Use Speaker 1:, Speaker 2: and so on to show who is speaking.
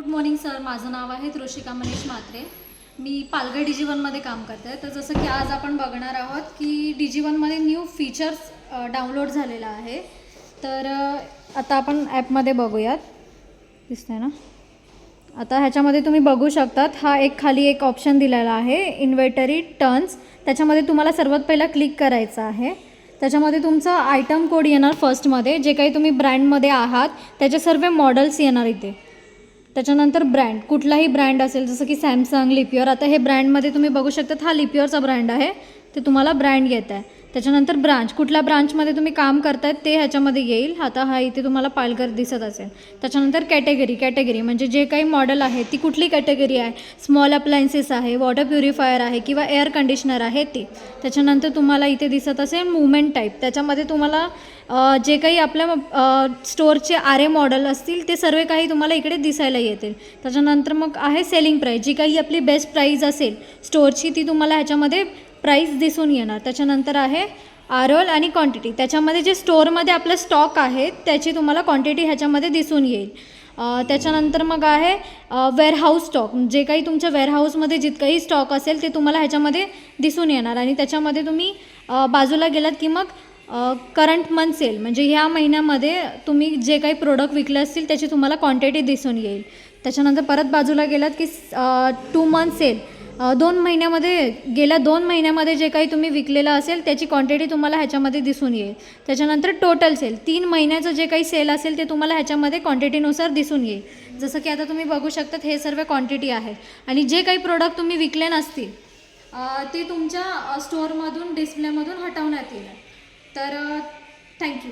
Speaker 1: Good morning sir, माझं नाव आहे ऋषिका मनीष म्हात्रे. मी पालघर DG1मध्ये काम करते. तर जसं की आज आपण बघणार आहोत की DG1मध्ये न्यू फीचर्स डाउनलोड झालेला आहे. तर आता आपण ॲपमध्ये बघूयात. दिसतंय ना. आता ह्याच्यामध्ये तुम्ही बघू शकतात, हा एक खाली एक ऑप्शन दिलेला आहे इन्व्हेंटरी टर्न्स. त्याच्यामध्ये तुम्हाला सर्वात पहिला क्लिक करायचं आहे. त्याच्यामध्ये तुमचा आयटम कोड येणार फर्स्टमध्ये. जे काही तुम्ही ब्रँडमध्ये आहात त्याचे सर्व मॉडेल्स येणार इथे. त्याच्यानंतर ब्रँड, कुठलाही ब्रँड असेल जसं की सॅमसंग, लिपियर. आता हे ब्रँडमध्ये तुम्ही बघू शकता, हा लिपियरचा ब्रँड आहे, ते तुम्हाला ब्रँड येत आहे. त्याच्यानंतर ब्रांच, कुठल्या ब्रांचमध्ये तुम्ही काम करतायत ते ह्याच्यामध्ये येईल. आता हा इथे तुम्हाला पालघर दिसत असेल. त्याच्यानंतर कॅटेगरी म्हणजे जे काही मॉडेल आहे ती कुठली कॅटेगरी आहे, स्मॉल अप्लायन्सेस आहे, वॉटर प्युरिफायर आहे किंवा एअर कंडिशनर आहे ते. त्याच्यानंतर तुम्हाला इथे दिसत असेल मुवमेंट टाईप. त्याच्यामध्ये तुम्हाला जे काही आपल्या स्टोअरचे आरे मॉडेल असतील ते सर्व काही तुम्हाला इकडे दिसायला येतील. त्याच्यानंतर मग आहे सेलिंग प्राईस, जी काही आपली बेस्ट प्राईस असेल स्टोअरची ती तुम्हाला ह्याच्यामध्ये प्राईस दिसून येणार. त्याच्यानंतर आहे आरओल आणि क्वांटिटी. त्याच्यामध्ये जे स्टोअरमध्ये आपलं स्टॉक आहे त्याची तुम्हाला क्वांटिटी ह्याच्यामध्ये दिसून येईल. त्याच्यानंतर मग आहे वेअरहाऊस स्टॉक. जे काही तुमच्या वेअरहाऊसमध्ये जितकंही स्टॉक असेल ते तुम्हाला ह्याच्यामध्ये दिसून येणार. आणि त्याच्यामध्ये तुम्ही बाजूला गेलात की मग करंट मंथ सेल, म्हणजे ह्या महिन्यामध्ये तुम्ही जे काही प्रोडक्ट विकले असतील त्याची तुम्हाला क्वांटिटी दिसून येईल. त्याच्यानंतर परत बाजूला गेलात की 2 मंथ सेल, 2 महिन्यामध्ये, गेल्या 2 महिन्यामध्ये जे काही तुम्ही विकलेलं असेल त्याची क्वांटिटी तुम्हाला ह्याच्यामध्ये दिसून येईल. त्याच्यानंतर टोटल सेल, 3 महिन्याचं जे काही सेल असेल ते तुम्हाला ह्याच्यामध्ये क्वांटिटीनुसार दिसून येईल. जसं की आता तुम्ही बघू शकता हे सर्व क्वांटिटी आहे. आणि जे काही प्रोडक्ट तुम्ही विकले नसतील ते तुमच्या स्टोअरमधून, डिस्प्लेमधून हटवण्यात येईल. तर थँक्यू.